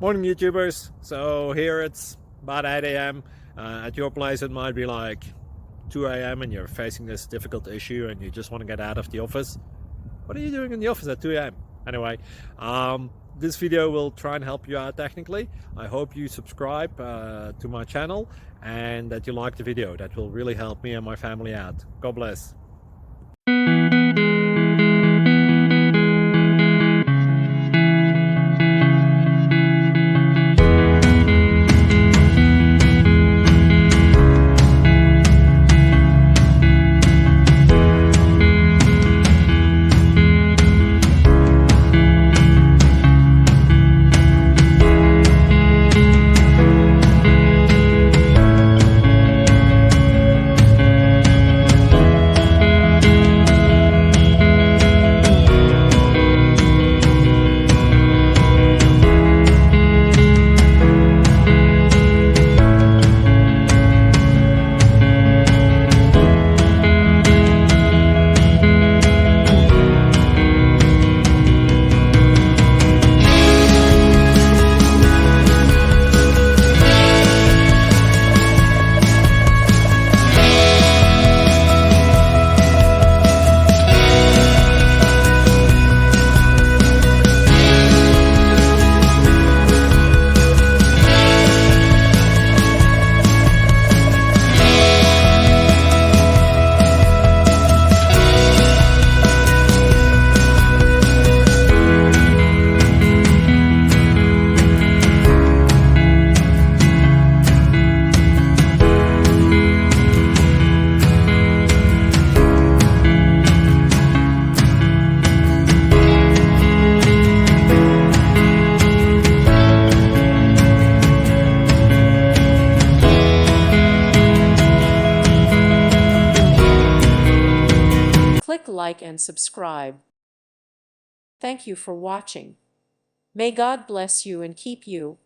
Morning YouTubers. So here it's about 8 a.m. At your place it might be like 2 a.m. and you're facing this difficult issue and you just want to get out of the office. What are you doing in the office at 2 a.m.? Anyway, this video will try and help you out technically. I hope you subscribe to my channel and that you like the video. That will really help me and my family out. God bless. Click like and subscribe. Thank you for watching. May God bless you and keep you.